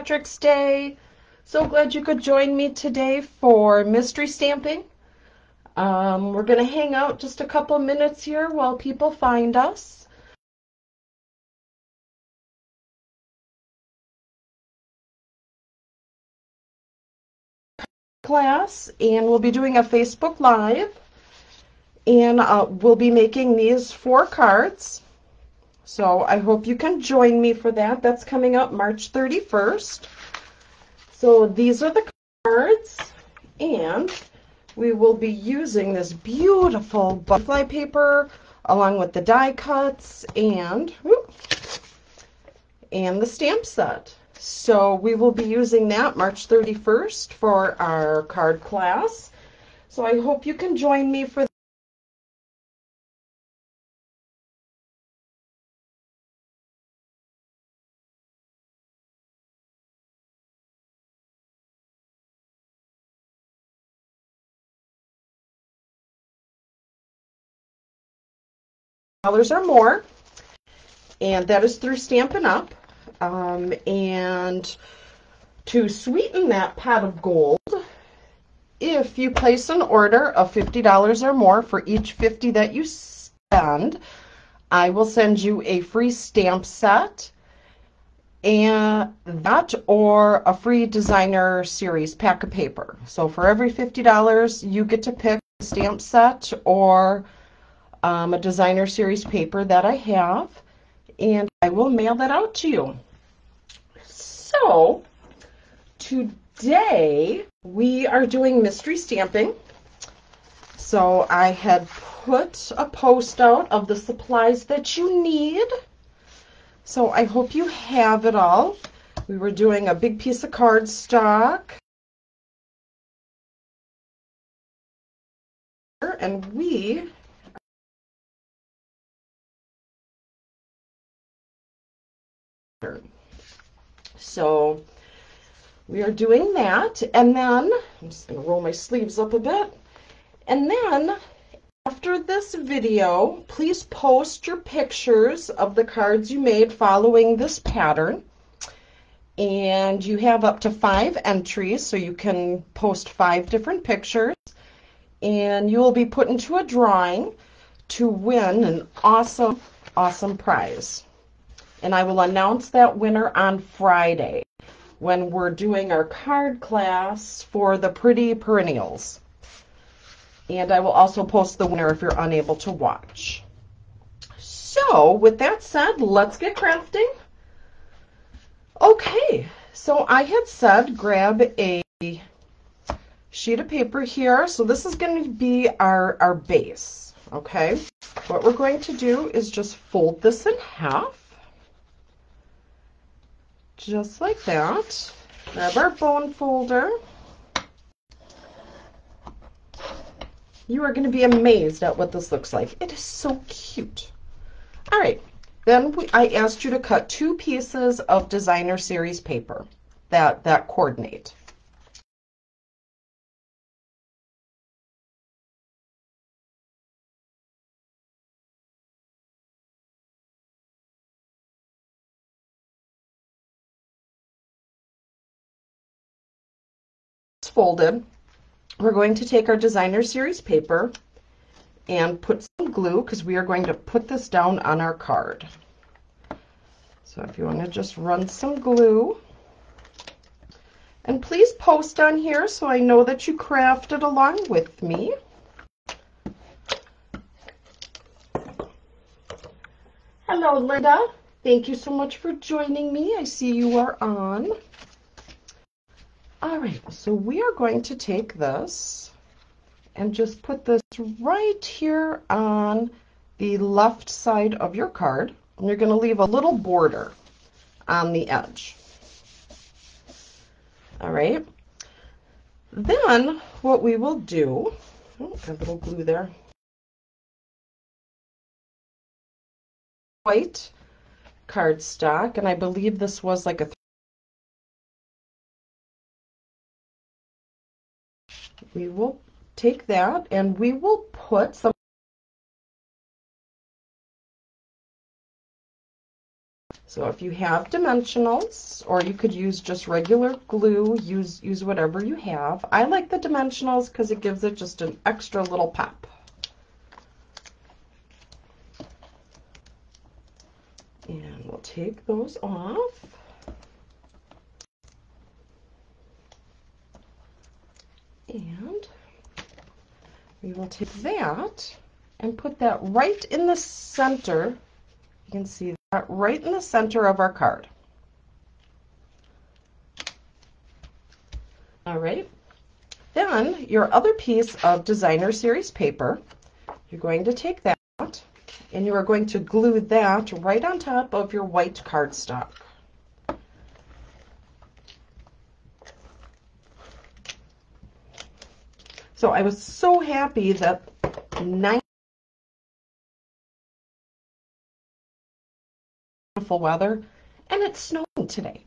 Patrick's Day. So glad you could join me today for mystery stamping. We're going to hang out just a couple minutes here while people find us. Class, and we'll be doing a Facebook Live, and we'll be making these 4 cards. So I hope you can join me for that. That's coming up March 31st. So these are the cards, and we will be using this beautiful butterfly paper along with the die cuts and the stamp set. So we will be using that March 31st for our card class. So I hope you can join me for that. $1 or more, and that is through Stampin' Up. And to sweeten that pot of gold, if you place an order of $50 or more, for each $50 that you spend, I will send you a free stamp set, and that or a free designer series pack of paper. So for every $50, you get to pick a stamp set or a designer series paper that I have, and I will mail that out to you. So today we are doing mystery stamping. So I had put a post out of the supplies that you need. So I hope you have it all. We were doing a big piece of cardstock, and so we are doing that, and then I'm just going to roll my sleeves up a bit. And then after this video, please post your pictures of the cards you made following this pattern. And you have up to 5 entries, so you can post 5 different pictures. And you will be put into a drawing to win an awesome, awesome prize. And I will announce that winner on Friday when we're doing our card class for the Pretty Perennials. And I will also post the winner if you're unable to watch. So with that said, let's get crafting. Okay, so I had said grab a sheet of paper here. So this is going to be our base, okay? What we're going to do is just fold this in half. Just like that. Grab our bone folder. You are going to be amazed at what this looks like. It is so cute. All right. Then I asked you to cut 2 pieces of designer series paper that coordinate. It's folded. We're going to take our designer series paper and put some glue, because we are going to put this down on our card. So if you want to just run some glue. And please post on here so I know that you crafted along with me. Hello, Linda. Thank you so much for joining me. I see you are on. All right, so we are going to take this and just put this right here on the left side of your card. And you're going to leave a little border on the edge. All right. Then what we will do, got a little glue there. White cardstock, and I believe this was like a we will take that and we will put some So if you have dimensionals, or you could use just regular glue, use whatever you have. I like the dimensionals because it gives it just an extra little pop. And we'll take those off. And we will take that and put that right in the center. You can see that right in the center of our card. All right. Then your other piece of designer series paper, you're going to take that and you are going to glue that right on top of your white cardstock. So I was so happy that 9 beautiful weather, and it's snowing today.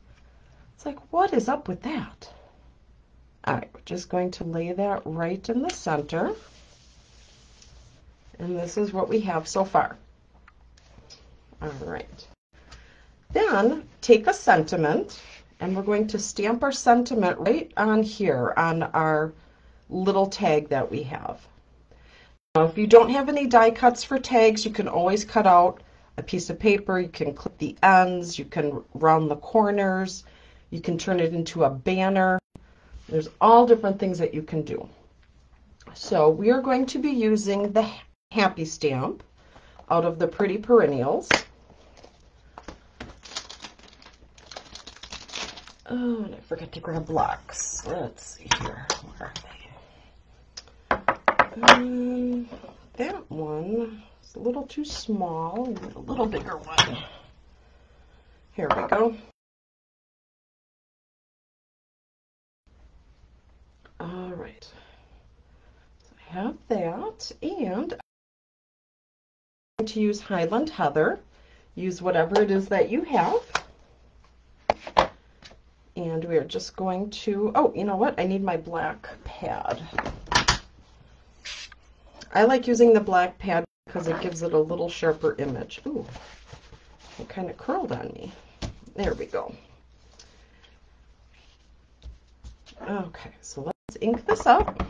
It's like, what is up with that? All right, we're just going to lay that right in the center. And this is what we have so far. All right. Then take a sentiment, and we're going to stamp our sentiment right on here on our little tag that we have. Now, if you don't have any die cuts for tags, you can always cut out a piece of paper. You can clip the ends. You can round the corners. You can turn it into a banner. There's all different things that you can do. So we are going to be using the Happy Stamp out of the Pretty Perennials. Oh, and I forgot to grab blocks. Let's see here. Where are they? That one is a little too small. We need a little bigger one. Here we go. All right. So I have that, and I'm going to use Highland Heather. Use whatever it is that you have. And we are just going to, oh, you know what? I need my black pad. I like using the black pad because it gives it a little sharper image. Ooh, it kind of curled on me. There we go. Okay, so let's ink this up.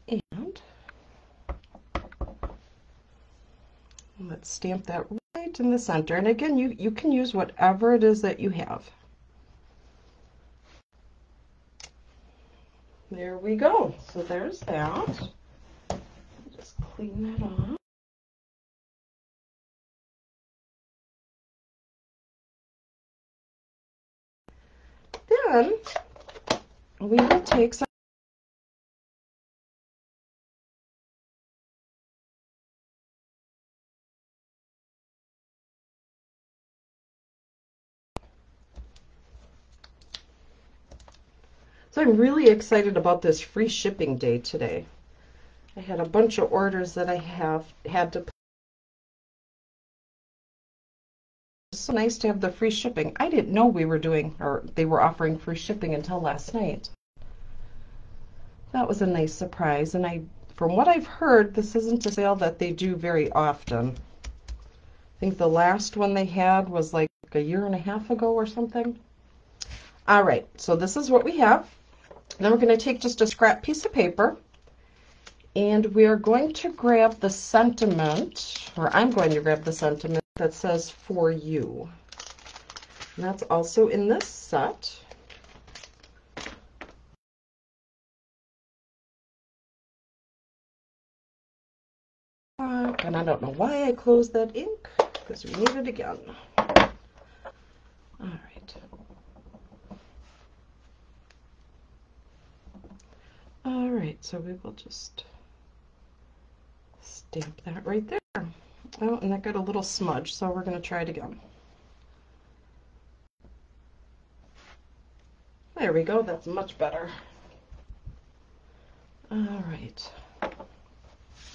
And let's stamp that right in the center. And again, you can use whatever it is that you have. There we go. So there's that. Just clean that off. Then we will take some So I'm really excited about this free shipping day today. I had a bunch of orders that I had to put. It's so nice to have the free shipping. I didn't know we were doing, or they were offering free shipping until last night. That was a nice surprise, and from what I've heard, this isn't a sale that they do very often. I think the last one they had was like a year and a half ago or something. All right, so this is what we have. Then we're going to take just a scrap piece of paper, and we are going to grab the sentiment, or I'm going to grab the sentiment that says "For You." And that's also in this set. And I don't know why I closed that ink, because we need it again. All right. All right, so we will just stamp that right there. Oh, and that got a little smudge, so we're going to try it again. There we go, that's much better. All right.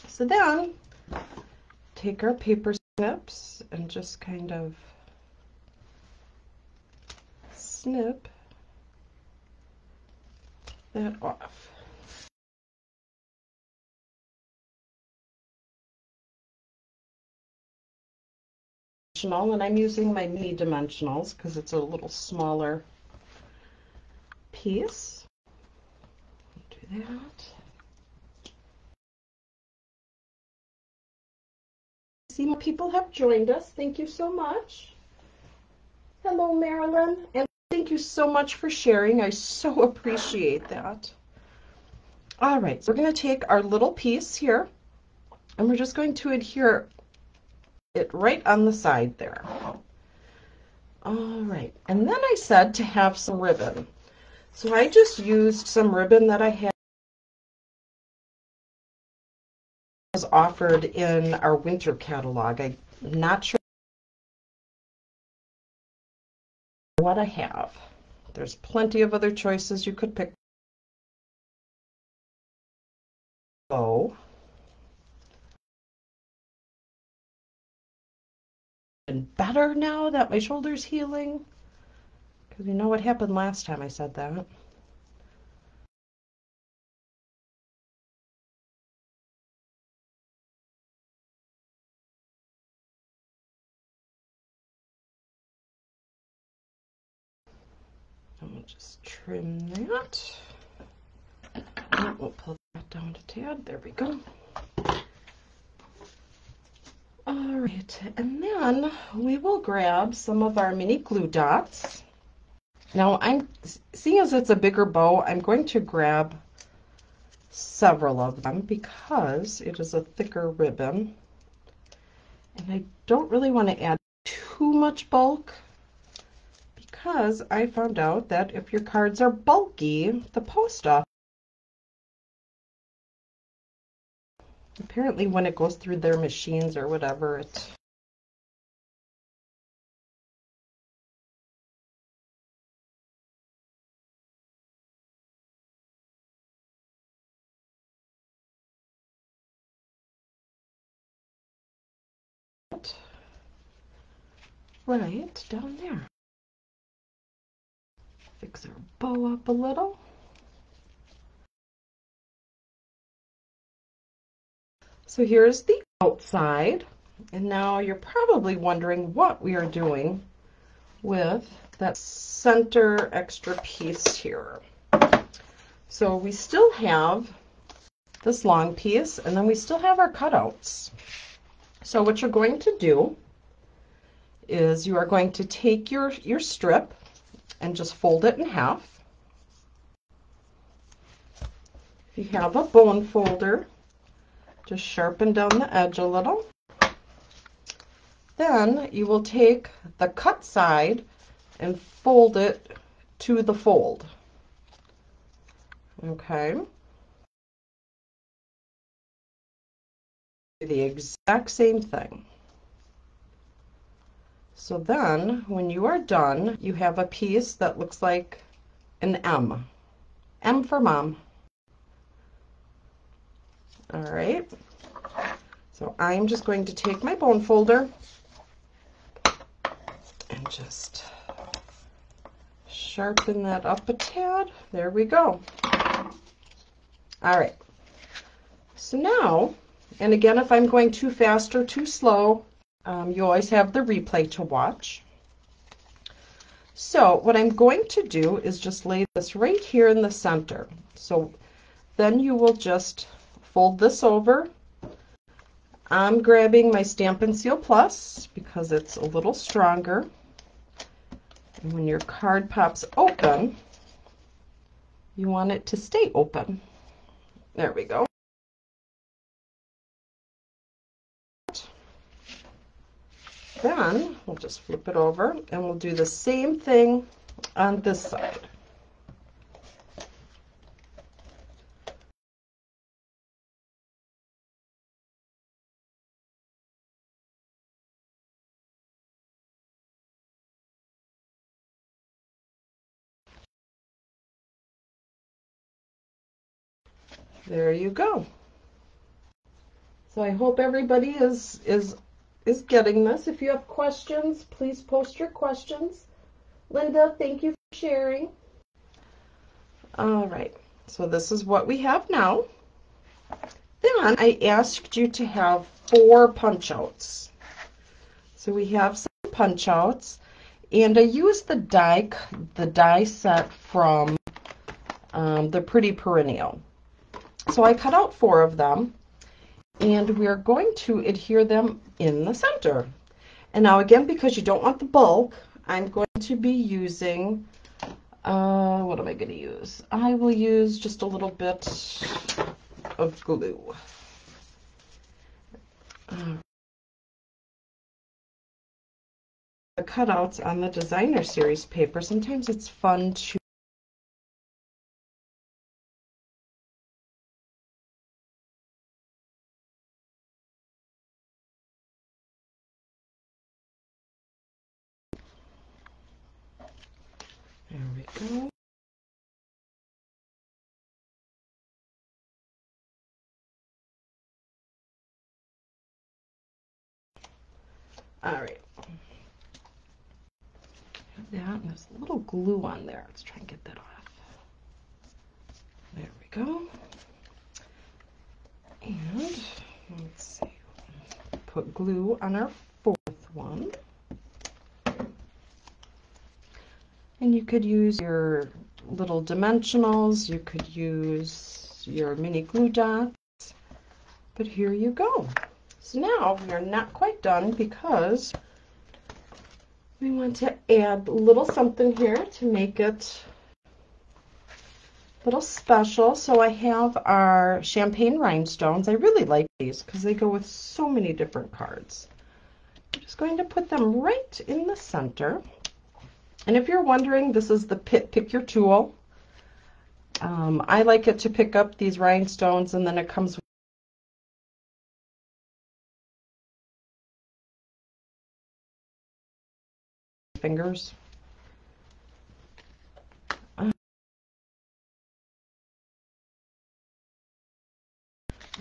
So then, take our paper snips and just kind of snip that off. and I'm using my mini dimensionals because it's a little smaller piece. Do that. See, more people have joined us. Thank you so much. Hello, Marilyn, and thank you so much for sharing. I so appreciate that. All right, so we're going to take our little piece here, and we're just going to adhere it right on the side there. All right, and then I said to have some ribbon. So I just used some ribbon that I had was offered in our winter catalog. I'm not sure what I have. There's plenty of other choices you could pick. Oh. And better now that my shoulder's healing. Because you know what happened last time I said that. And we'll just trim that. And we'll pull that down a tad. There we go. All right, and then we will grab some of our mini glue dots. Now, seeing as it's a bigger bow, I'm going to grab several of them because it is a thicker ribbon. And I don't really want to add too much bulk because I found out that if your cards are bulky, the post office, apparently when it goes through their machines or whatever, it right down there. Fix our bow up a little. So here's the outside, and now you're probably wondering what we are doing with that center extra piece here. So we still have this long piece, and then we still have our cutouts. So what you're going to do is you are going to take your strip and just fold it in half. If you have a bone folder, just sharpen down the edge a little. Then you will take the cut side and fold it to the fold. Okay. Do the exact same thing. So then, when you are done, you have a piece that looks like an M. M for mom. All right. So I'm just going to take my bone folder and just sharpen that up a tad. There we go. All right. So now, and again, if I'm going too fast or too slow, you always have the replay to watch. So what I'm going to do is just lay this right here in the center. So then you will just fold this over. I'm grabbing my Stampin' Seal Plus because it's a little stronger. And when your card pops open, you want it to stay open. There we go. Then we'll just flip it over and we'll do the same thing on this side. There you go. So I hope everybody is getting this. If you have questions, please post your questions. Linda, thank you for sharing. All right, so this is what we have now. Then I asked you to have 4 punch outs. So we have some punch outs, and I used the die set from the Pretty Perennial. So I cut out 4 of them, and we're going to adhere them in the center. And now again, because you don't want the bulk, I'm going to be using, what am I going to use? I will use just a little bit of glue. The cutouts on the designer series paper, sometimes it's fun to there we go. All right. That, and there's a little glue on there. Let's try and get that off. There we go. And let's see. Put glue on our 4th one. And you could use your little dimensionals. You could use your mini glue dots. But here you go. So now we are not quite done because we want to add a little something here to make it a little special. So I have our champagne rhinestones. I really like these because they go with so many different cards. I'm just going to put them right in the center. And if you're wondering, this is the Pick Your Tool. I like it to pick up these rhinestones, and then it comes with fingers.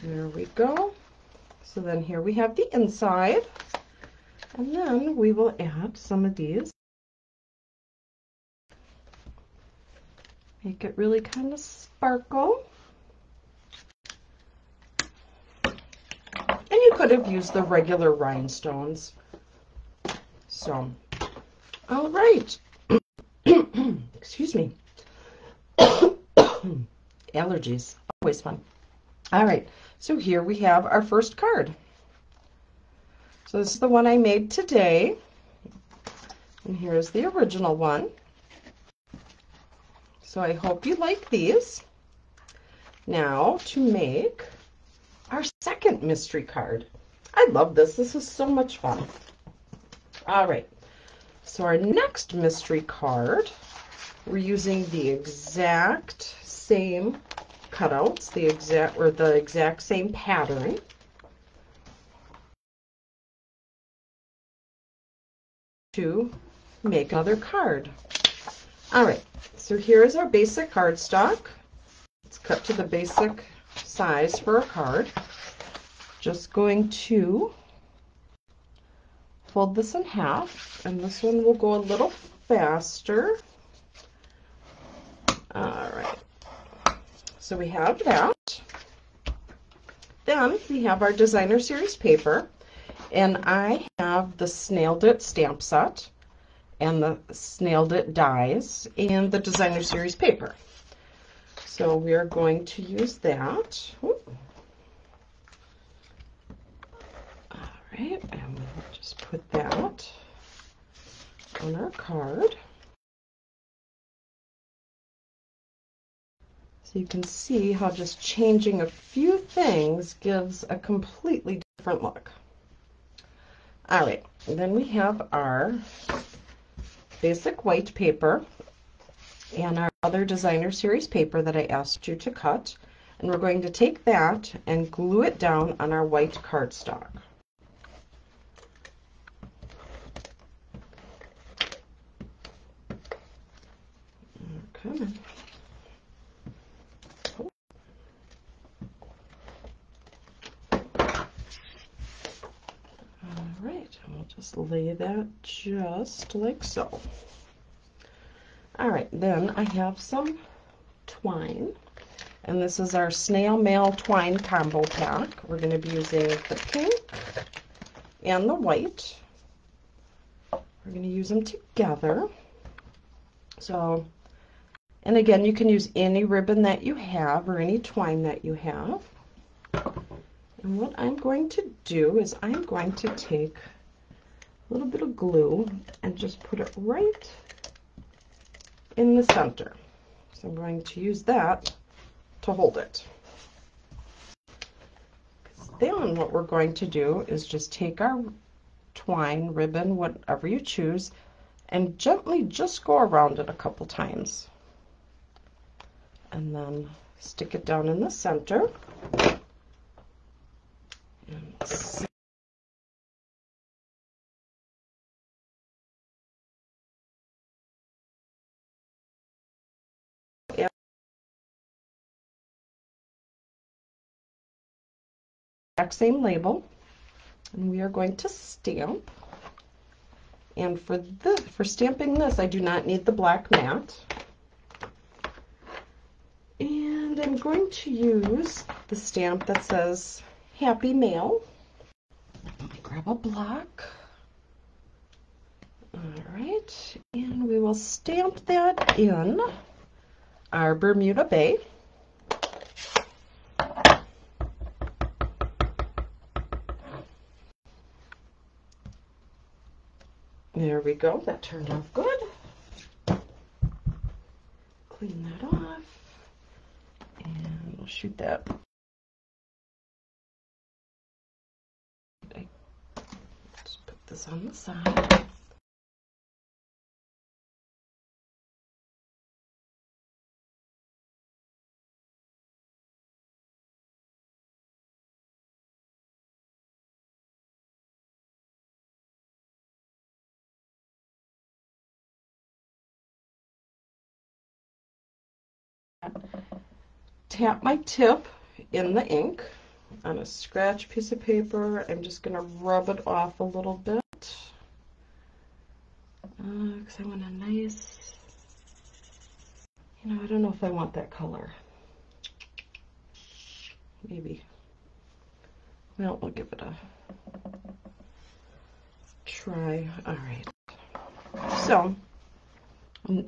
There we go. So then here we have the inside, and then we will add some of these. Make it really kind of sparkle. And you could have used the regular rhinestones. So, all right. Excuse me. Allergies, always fun. All right, so here we have our first card. So this is the one I made today. And here's the original one. So I hope you like these. Now to make our second mystery card. I love this. This is so much fun. All right. So our next mystery card, we're using the exact same cutouts, the exact same pattern. To make another card. All right. So here is our basic cardstock. It's cut to the basic size for a card. Just going to fold this in half, and this one will go a little faster. All right. So we have that. Then we have our designer series paper, and I have the Snailed It stamp set and the Snailed It dies and the designer series paper. So we are going to use that. All right, and we'll just put that on our card. So you can see how just changing a few things gives a completely different look. All right, and then we have our basic white paper and our other designer series paper that I asked you to cut, and we're going to take that and glue it down on our white cardstock. Okay. All right, and we'll just lay that just like so. All right, then I have some twine, and this is our snail mail twine combo pack. We're going to be using the pink and the white. We're going to use them together. So, and again, you can use any ribbon that you have or any twine that you have. And what I'm going to do is I'm going to take a little bit of glue and just put it right in the center. So I'm going to use that to hold it. Then what we're going to do is just take our twine, ribbon, whatever you choose, and gently just go around it a couple times. And then stick it down in the center. And exact same label, and we are going to stamp. And for stamping this, I do not need the black mat. And I'm going to use the stamp that says Happy Mail. Let me grab a block. All right, and we will stamp that in our Bermuda Bay. There we go, that turned out good. Clean that off, and we'll shoot that. Just put this on the side. Tap my tip in the ink on a scratch piece of paper. I'm just going to rub it off a little bit because I want a nice, I don't know if I want that color. Maybe. Well, we'll give it a try. All right. So,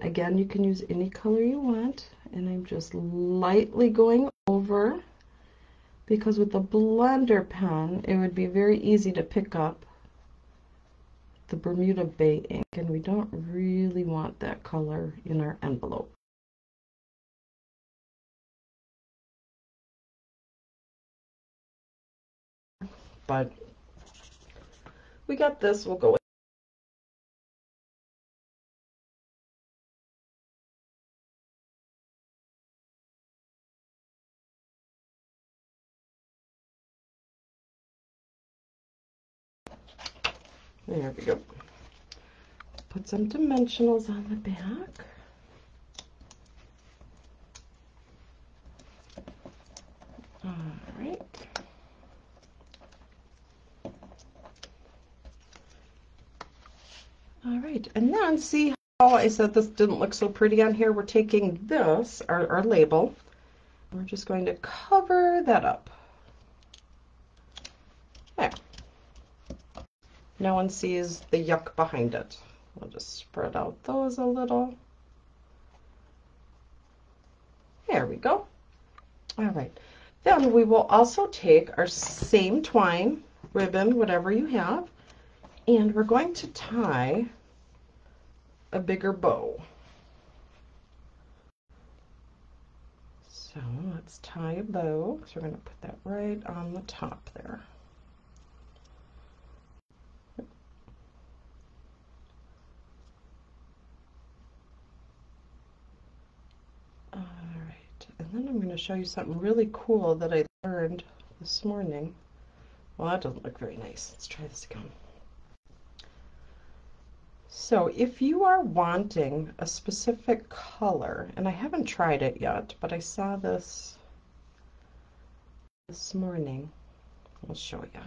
again, you can use any color you want. And I'm just lightly going over, because with the blender pen, it would be very easy to pick up the Bermuda Bay ink, and we don't really want that color in our envelope. But we got this, we'll go with. There we go. Put some dimensionals on the back. All right. All right, and then see how I said this didn't look so pretty on here? We're taking this, our label, we're just going to cover that up. There. No one sees the yuck behind it. We'll just spread out those a little. There we go. All right. Then we will also take our same twine, ribbon, whatever you have, and we're going to tie a bigger bow. So let's tie a bow. So we're going to put that right on the top there. And then I'm going to show you something really cool that I learned this morning. Well, that doesn't look very nice. Let's try this again. So if you are wanting a specific color, and I haven't tried it yet, but I saw this morning, I'll show you.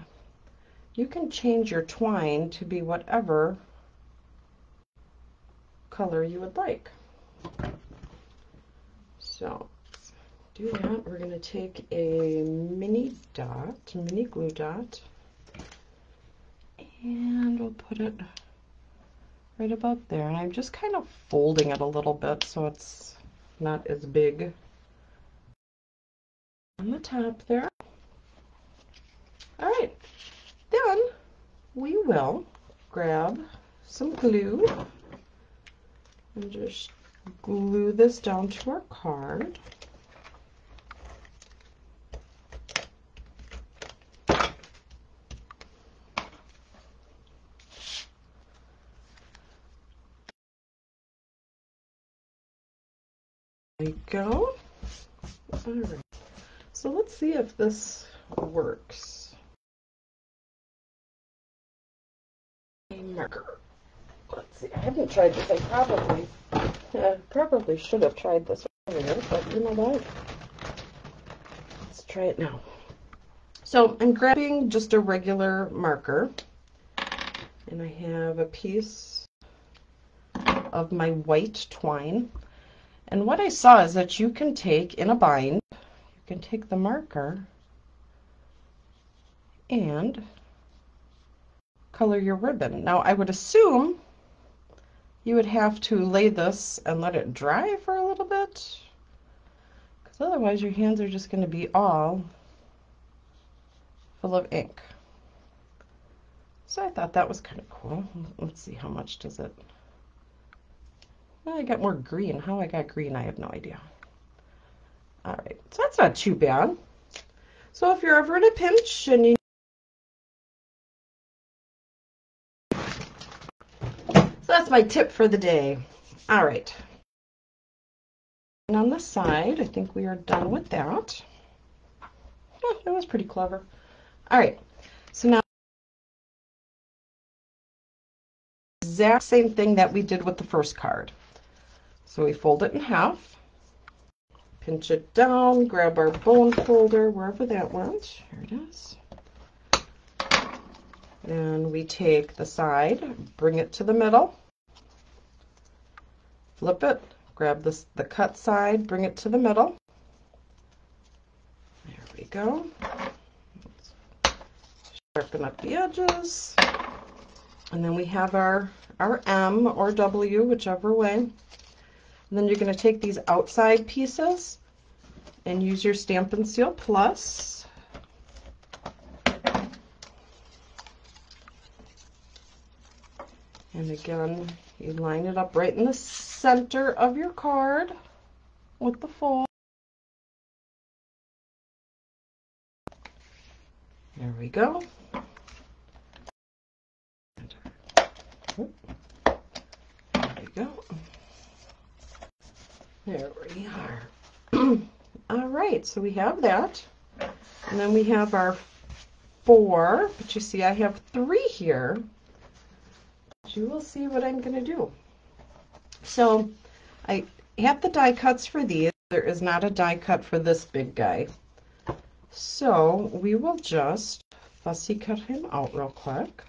You can change your twine to be whatever color you would like. So do that. We're going to take a mini glue dot, and we'll put it right about there. And I'm just kind of folding it a little bit so it's not as big on the top there. All right, then we will grab some glue and just glue this down to our card. There we go. All right, so let's see if this works. A marker. Let's see, I haven't tried this. I probably should have tried this earlier, but you know what? Let's try it now. So I'm grabbing just a regular marker, and I have a piece of my white twine. And what I saw is that you can take in a bind, you can take the marker and color your ribbon. Now I would assume you would have to lay this and let it dry for a little bit, because otherwise your hands are just going to be all full of ink. So I thought that was kind of cool. Let's see, how much does it? Well, I got more green. How I got green, I have no idea. All right, so that's not too bad. So if you're ever in a pinch and you that's my tip for the day. All right. And on the side, I think we are done with that. Oh, that was pretty clever. All right. So now, exact same thing that we did with the first card. So we fold it in half, pinch it down, grab our bone folder, wherever that went. Here it is. And we take the side, bring it to the middle. Flip it, grab the cut side, bring it to the middle. There we go. Let's sharpen up the edges. And then we have our M or W, whichever way. And then you're going to take these outside pieces and use your Stampin' Seal Plus. And again, you line it up right in the center of your card with the fold. There we go. There we go. There we are. All right, so we have that. And then we have our 4, but you see I have 3 here. You will see what I'm going to do. So I have the die cuts for these. There is not a die cut for this big guy. So we will just fussy cut him out real quick.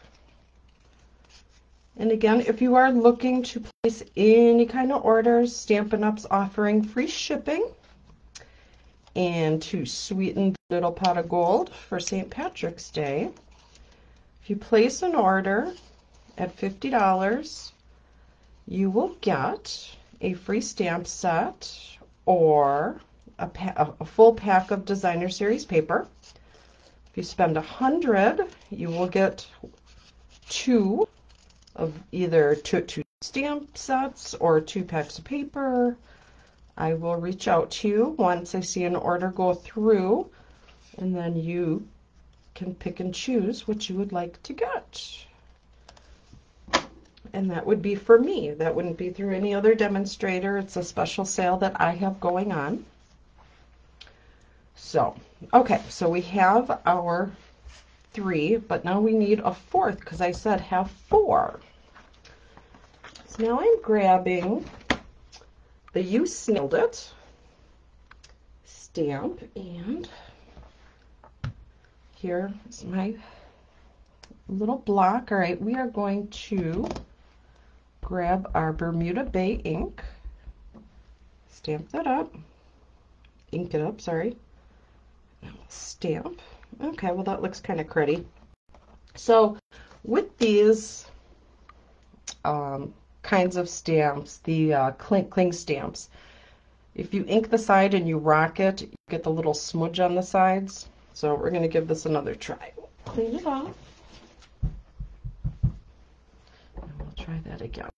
And again, if you are looking to place any kind of orders, Stampin' Up's offering free shipping. And to sweeten the little pot of gold for St. Patrick's Day, if you place an order at $50, you will get a free stamp set or a full pack of Designer Series paper. If you spend $100, you will get 2 of either two stamp sets or 2 packs of paper. I will reach out to you once I see an order go through, and then you can pick and choose what you would like to get. And that would be for me. That wouldn't be through any other demonstrator. It's a special sale that I have going on. So, okay, so we have our 3, but now we need a 4th because I said have 4. So now I'm grabbing the You Snailed It stamp, and here is my little block. All right, we are going to grab our Bermuda Bay ink, stamp that up, ink it up, sorry, stamp. Okay, well that looks kind of cruddy. So with these kinds of stamps, the cling stamps. If you ink the side and you rock it, you get the little smudge on the sides. So we're going to give this another try. Clean it off. And we'll try that again.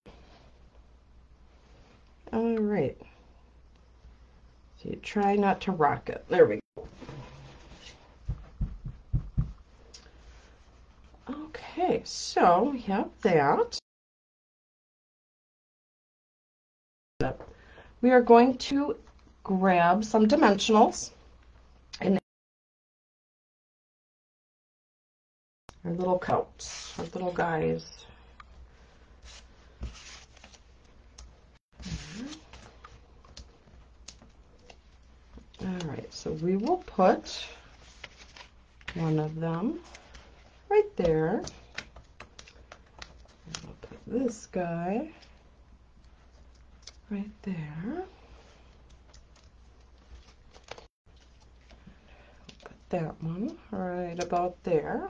All right. So you try not to rock it. There we go. Okay, so we have that. We are going to grab some dimensionals and our little coats, our little guys. All right, so we will put one of them right there. And we'll put this guy right there. Put that one right about there.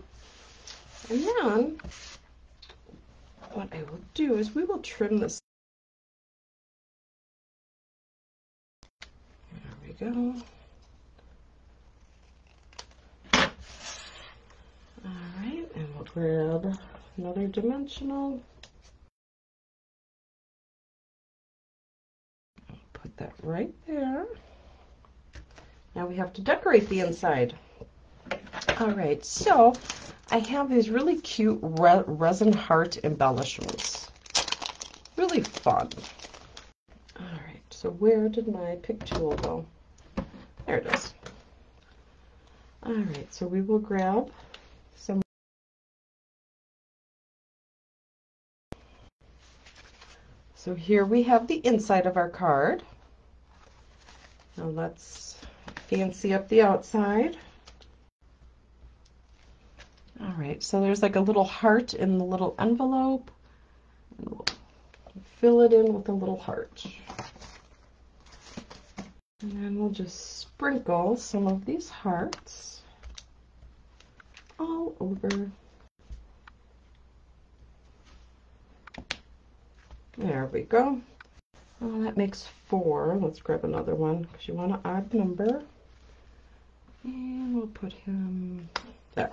And then what I will do is we will trim this. There we go. All right, and we'll grab another dimensional. Put that right there. Now we have to decorate the inside. All right, so I have these really cute resin heart embellishments. Really fun. All right, so where did my pick tool go? There it is. All right, so we will grab some. So here we have the inside of our card. Now let's fancy up the outside. All right, so there's like a little heart in the little envelope. And we'll fill it in with a little heart. And then we'll just sprinkle some of these hearts all over. There we go. Well, that makes 4. Let's grab another one because you want an odd number. And we'll put him there.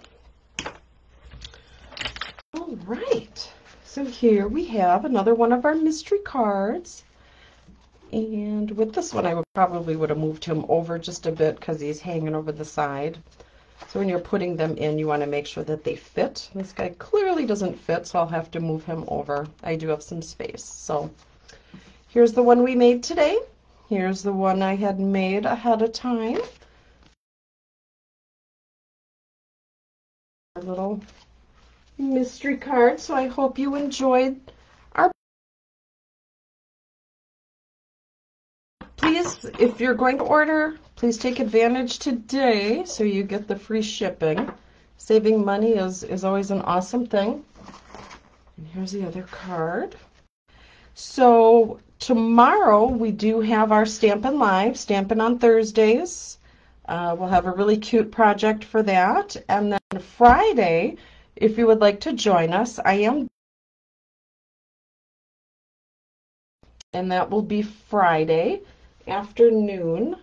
All right. So here we have another one of our mystery cards. And with this one, I probably would have moved him over just a bit because he's hanging over the side. So when you're putting them in, you want to make sure that they fit. This guy clearly doesn't fit, so I'll have to move him over. I do have some space. So here's the one we made today. Here's the one I had made ahead of time. Our little mystery card. So I hope you enjoyed our. Please, if you're going to order, please take advantage today so you get the free shipping. Saving money is always an awesome thing. And here's the other card. So tomorrow we do have our Stampin' Live, Stampin' on Thursdays. We'll have a really cute project for that. And then Friday, if you would like to join us, and that will be Friday afternoon.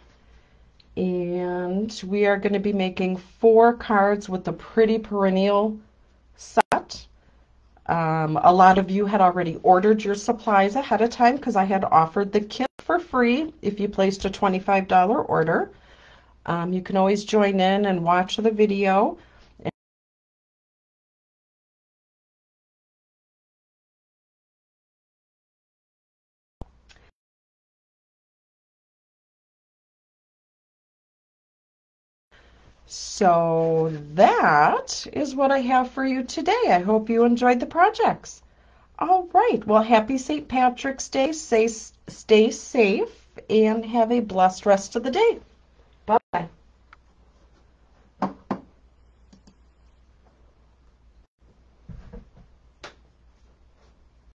And we are going to be making 4 cards with the Pretty Perennial set. A lot of you had already ordered your supplies ahead of time because I had offered the kit for free if you placed a $25 order. You can always join in and watch the video. So that is what I have for you today. I hope you enjoyed the projects. All right. Well, happy St. Patrick's Day. Stay safe and have a blessed rest of the day. Bye-bye.